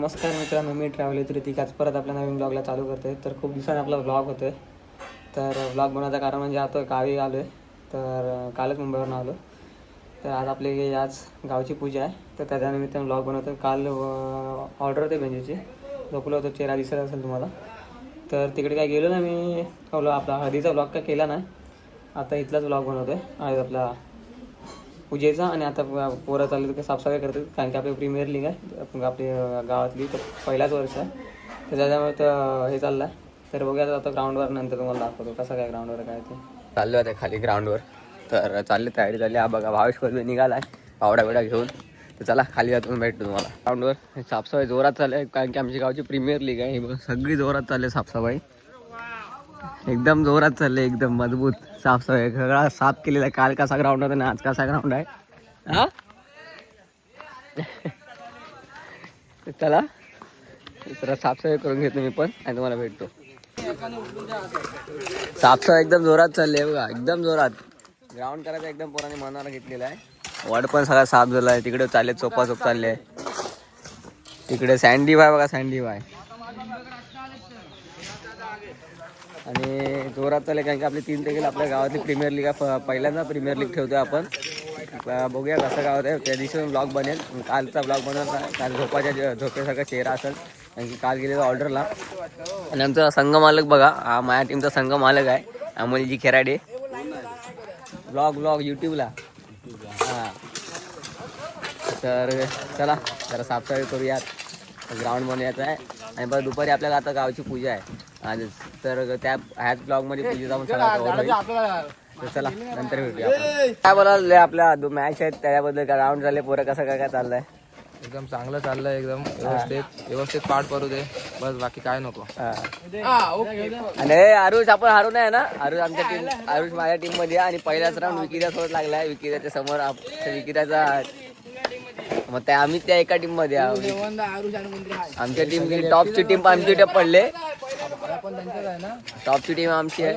नमस्कार मित्रांनो, मी ट्रॅव्हल ऋतिक आज परत आपल्या नवीन ब्लॉगला चालू करतो आहे. तर खूप दिवसांनी आपला ब्लॉग होतो आहे. तर ब्लॉग बनवायचं कारण म्हणजे आता गावी आलो आहे. तर कालच मुंबईवरून आलो. तर आज आपली आज गावची पूजा आहे. तर त्याच्यानिमित्तानं ब्लॉग बनवतो. काल ऑर्डर होते बेंजीची, झोपलो होतो, चेहरा दिसत असेल तुम्हाला. तर तिकडे काय गेलो ना मी. आपला हळदीचा ब्लॉग काय केला नाही. आता इथलाच ब्लॉग बनवतो आहे आज आपला पूजेचा. आणि आता पोरं चालू तर साफसफाई करतात कारण की आपली प्रीमियर लीग आहे आपली गावातली. तर पहिलाच वर्ष आहे तर त्याच्यामुळे तर हे चाललं आहे. तर बघूया आता ग्राउंडवर नंतर तुम्हाला दाखवतो कसं काय ग्राउंडवर काय ते चाललं आहे खाली ग्राउंडवर. तर चालली तयारी झाली. हा बघा भावेश कोल्हे निघाला आहे पावडा बिवडा घेऊन. तर चला खाली जातो भेटतो तुम्हाला ग्राउंडवर. साफसफाई जोरात चालू आहे कारण की आमची गावची प्रीमियर लीग आहे. ही बघा सगळी जोरात चालली आहे साफसफाई. एकदम जोरात चालले, एकदम मजबूत साफसफाई. सगळा साफ केलेला आहे. काल कसा ग्राउंड होता ना आज कसा ग्राउंड आहे. हा चला जरा साफसफाई करून घेतो मी पण आणि तुम्हाला भेटतो. साफसफाई एकदम जोरात चालली आहे बघा, एकदम जोरात. ग्राउंड करायचं एकदम पोराने मनाला घेतलेला आहे. वार्ड पण सगळा साफ झाला आहे. तिकडे चालले चोपा चोप चालले. तिकडे सँडी बाय बघा, सँडी बाय. आणि जोरात चालले कारण की आपली 3 तारखेला आपल्या गावातली प्रीमियर लीग पहिल्यांदा प्रीमियर लीग ठेवतोय आपण. बघूया कसं गावात आहे. त्या दिवशी ब्लॉग बनेल. कालचा ब्लॉग बनवला काल झोपेसारखा चेहरा असेल कारण की काल गेलेला ऑर्डरला. आणि आमचा संघ मालक बघा, हा माझ्या टीमचा संघ मालक आहे अमोलजी खेराडे. ब्लॉग यूट्यूबला. हां तर चला जरा साफसफाई करूयात. ग्राउंड बनवायचं आहे आणि बरं दुपारी आपल्याला आता गावची पूजा आहे आजच. तर त्या ह्याच ब्लॉगमध्ये पूजेचा पण सगळा कव्हर होईल. तर चला नंतर भेटूया. काय बोलायला आपल्या मॅच आहेत त्याच्याबद्दल ग्राउंड झाले पोरं कसं काय चाललंय. एकदम चांगलं चाललंय, एकदम व्यवस्थित पाठ करू दे बस, बाकी काय नको. आणि आरुष आपण हारू नाही ना. आरुष माझ्या टीम मध्ये आणि पहिल्याच राऊंड विकिदा सोबत लागलाय. विकिदाच्या समोर विकिदाचा मग त्या आम्ही त्या एका टीम मध्ये आमच्या टीम टॉपची टीम आमची पडले. टॉपची टीम आमची आहे.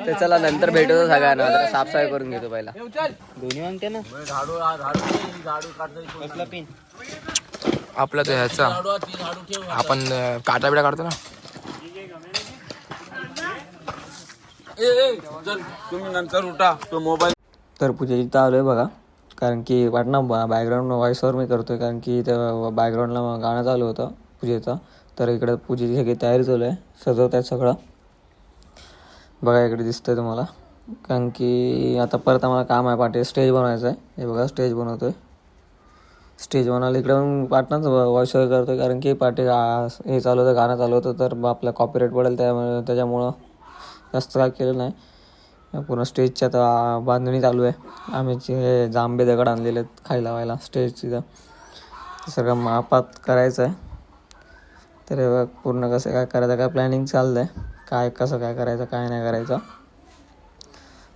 तर चला नंतर भेटतो सगळ्यांना. जरा साफसफाई करून घेतो पहिला. दोन्ही मागते ना आपलं ते ह्याचा आपण काटा बिटा काढतो ना. तुम्ही नंतर उठा तो मोबाईल. तर पूजेची तर आलोय बघा कारण की वाटणं बॅकग्राऊंड व्हॉइसवर मी करतोय कारण की त्या बॅकग्राऊंडला गाणं चालू होतं पूजेचं. तर इकडे पूजेची सगळी तयारी चालू आहे, सजवत आहेत सगळं बघा इकडे दिसतंय तुम्हाला. कारण की आता परत आम्हाला काम आहे पाठी स्टेज बनवायचं आहे. हे बघा स्टेज बनवतोय. स्टेज बनवायला इकडे मग पाटणाच व्हॉइसवर करतोय कारण की पाठी हे चालू होतं, गाणं चालू होतं तर आपला कॉपीराईट पडेल त्याच्यामुळं जास्त काय केलं नाही. पूर्ण स्टेजच्या आता बांधणी चालू आहे. आम्ही हे जांभे दगड आणलेले आहेत खाली लावायला स्टेजची. तर सगळं मापात करायचं आहे. तर हे पूर्ण कसं काय करायचं काय प्लॅनिंग चाललं आहे, काय कसं काय करायचं काय नाही करायचं.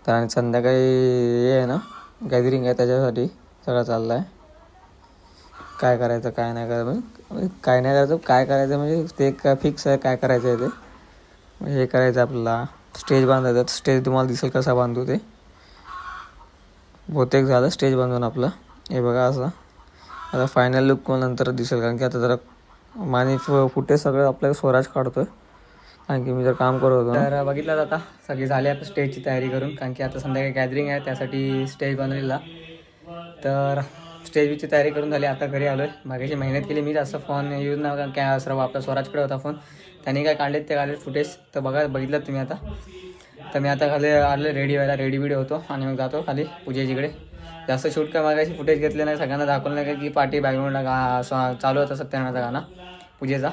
तर आणि संध्याकाळी हे आहे ना गॅदरिंग आहे त्याच्यासाठी सगळं चाललं आहे. काय करायचं काय नाही करायचं, काय नाही करायचं काय करायचं म्हणजे ते काय फिक्स आहे काय करायचं आहे ते. हे करायचं आपल्याला स्टेज बांधायचं. स्टेज तुम्हाला दिसेल कसा बांधतो ते. बहुतेक झालं स्टेज बांधून आपलं. हे बघा असं आता फायनल लुक नंतर दिसेल कारण की आता जरा माने फुटेज सगळं आपल्याला स्वराज काढतोय कारण की मी जर काम करत होतो. तर बघितलं आता सगळी झाली आता स्टेजची तयारी करून कारण की आता संध्याकाळी गॅदरिंग आहे त्यासाठी स्टेज बनवलेला. तर स्टेजची तयारी करून झाली. आता घरी आलो आहे. मागेची मेहनत केली मी, जास्त फोन यूज नाही काय सर्व आपला स्वराजकडे होता फोन. त्यांनी काय काढलेत ते काढलेत फुटेज. तर बघितलं तुम्ही आता. तर मी आता खाली आले रेडी व्हायला, रेडी बिडी होतो आणि मग जातो खाली पूजेजीकडे. जास्त शूट काय मागायची फुटेज घेतले नाही, सगळ्यांना दाखवलं नाही की पार्टी बॅकग्राऊंडला चालू होता सत्यनारायणाचा गाणं पूजेचा.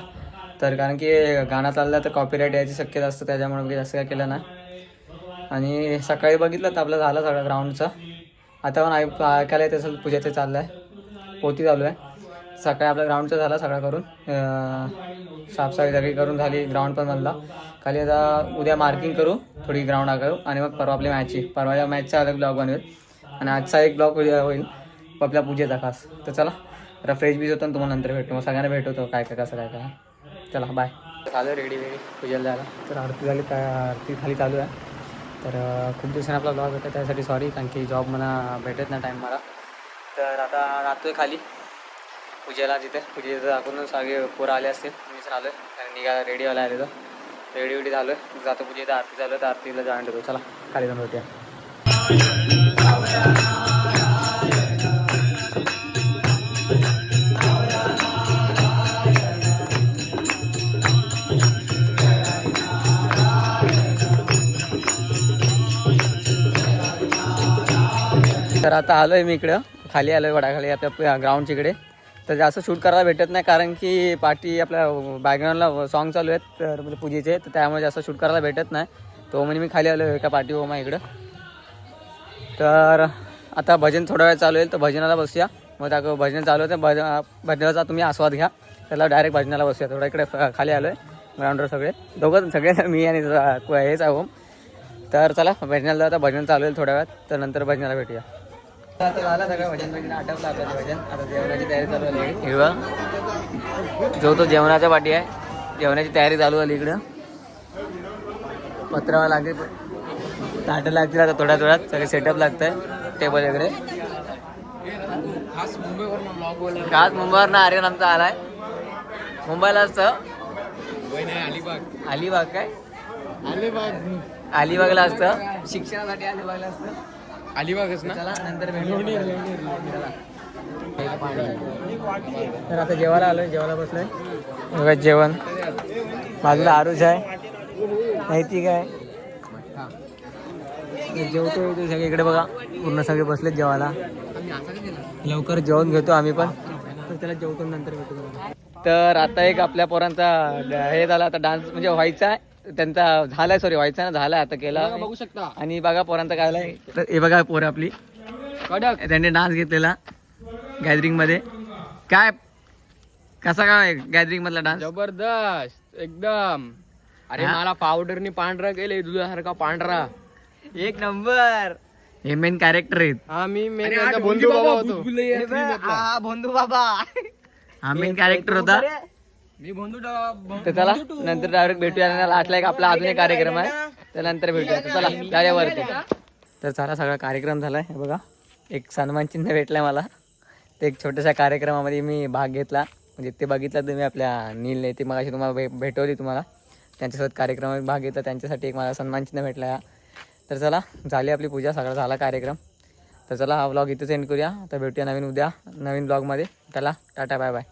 तर कारण की गाणं चाललं तर कॉपीराईट यायची शक्यता असतं त्याच्यामुळे मी जास्त काय केलं नाही. आणि सकाळी बघितलं तर आपलं झालं सगळं ग्राउंडचं. आता पण ऐकायला येत असेल पूजेचं चाललं आहे, पोती चालू आहे. सकाळी आपल्या ग्राउंडचं झालं सगळं करून, साफसफाई सगळी करून झाली. ग्राउंड पण बनला. खाली आता उद्या मार्किंग करू थोडी ग्राउंड करू आणि मग परवा आपली मॅचची परवाच्या मॅचचा अलग ब्लॉग बनवेल आणि आजचा एक ब्लॉग होईल आपल्या पूजेचा खास. तर चला जरा फ्रेश बीज होतो आणि तुम्हाला नंतर भेटतो. मग सगळ्यांना भेटवतो काय काय कसं काय काय. चला बाय. झालं रेडी पूजेला जायला. तर आरती झाली, काय आरती खाली चालू आहे. तर खूप दिवसांनी आपला ब्लॉग होता त्यासाठी सॉरी कारण की जॉब मला भेटत नाही टाईम मला. तर आता राहतो आहे खाली पूजेला तिथे पूजेचं दाखवून सगळे पोरं आले असतील. मी सर आलो आहे निघा रेडी व्हायला आले तर रेडी झालो आहे. जातो पूजेचं आरती झालं तर आरतीला जाऊन देतो. चला खाली जाऊन होत्या. तर आता आलो आहे मी इकडं खाली आलो आहे वडाखाली आपल्या ग्राउंडच्या इकडे. तर जास्त शूट करायला भेटत नाही कारण की पार्टी आपल्या बॅकग्राऊंडला सॉन्ग चालू आहेत तर म्हणजे पूजेचे. तर त्यामुळे जास्त शूट करायला भेटत नाही. तो म्हणजे मी खाली आलो आहे एका पार्टी होमा इकडं. तर आता भजन थोडा वेळ चालू आहे तर भजनाला बसूया. मग त्या भजन चालू आहे तर भजनाचा तुम्ही आस्वाद घ्या. त्याला डायरेक्ट भजनाला बसूया. थोडा इकडे खाली आलो आहे ग्राउंडवर सगळे मी आणि हेच आहे होम. तर चला भजनाला आता भजन चालू आहे थोड्या वेळात तर नंतर भजनाला भेटूया. आता झालं सगळं भजन वगैरे आटपलं आपल्याला भजन. आता जेवणाची तयारी चालू झाली हिरवा जो तो जेवणाच्या पाठी आहे. जेवणाची तयारी चालू झाली इकडं. पत्रावा लागेल ताटं लागतील आता थोड्या थोड्यात सगळे सेटअप लागत आहे टेबल वगैरे. खास मुंबईवरून आर्यन आमचा आलाय. मुंबईला असतं अलिबाग काय अलिबागला असतं शिक्षणासाठी अलिबागला असतं. अलिबागच ना. चला नंतर तर आता जेवायला आलोय जेवायला बसलोय. बघा जेवण बाजूला आरुष आहे माहिती काय जेवतो सगळे इकडे बघा पूर्ण सगळे बसलेत जेवायला. लवकर जेवण घेतो आम्ही पण तर त्याला जेवतो नंतर भेटतो. तर आता एक आपल्या पोरांचा हे झाला आता डान्स म्हणजे व्हायचा आहे त्यांचा झालाय व्हायचा ना झालाय आता केला बघू शकता. आणि बघा पोरांचा काय झालाय तर हे बघा पोरं आपली त्यांनी डान्स घेतलेला गॅदरिंग मध्ये. काय कसा काय गॅदरिंग मधला डान्स जबरदस्त एकदम. अरे मला पावडरनी पांढरा केले दुधासारखा पांढरा एक नंबर. हे मेन कॅरेक्टर आहेत. हा मी बंधू बाबा होतो. बंधू बाबा हा मेन कॅरेक्टर होता. मी बंधू तर चला नंतर डायरेक्ट भेटूया. लास्टला एक आपला अजून एक कार्यक्रम आहे त्यानंतर भेटूया. तर चला त्याच्यावरती. तर चला सगळा कार्यक्रम झालाय हे बघा. एक सन्मान चिन्ह भेटलाय मला. ते एक छोट्याशा कार्यक्रमामध्ये मी भाग घेतला म्हणजे ते बघितलं तुम्ही आपल्या नीलने ते मगाशी तुम्हाला भेटवली तुम्हाला त्यांच्यासोबत कार्यक्रमात भाग घेतला त्यांच्यासाठी एक मला सन्मान चिन्ह भेटला. तर चला झाली आपली पूजा सगळा झाला कार्यक्रम. तर चला हा व्लॉग इथेच एंड करूया. तर भेटूया नवीन उद्या नवीन ब्लॉगमध्ये. चला टाटा बाय बाय.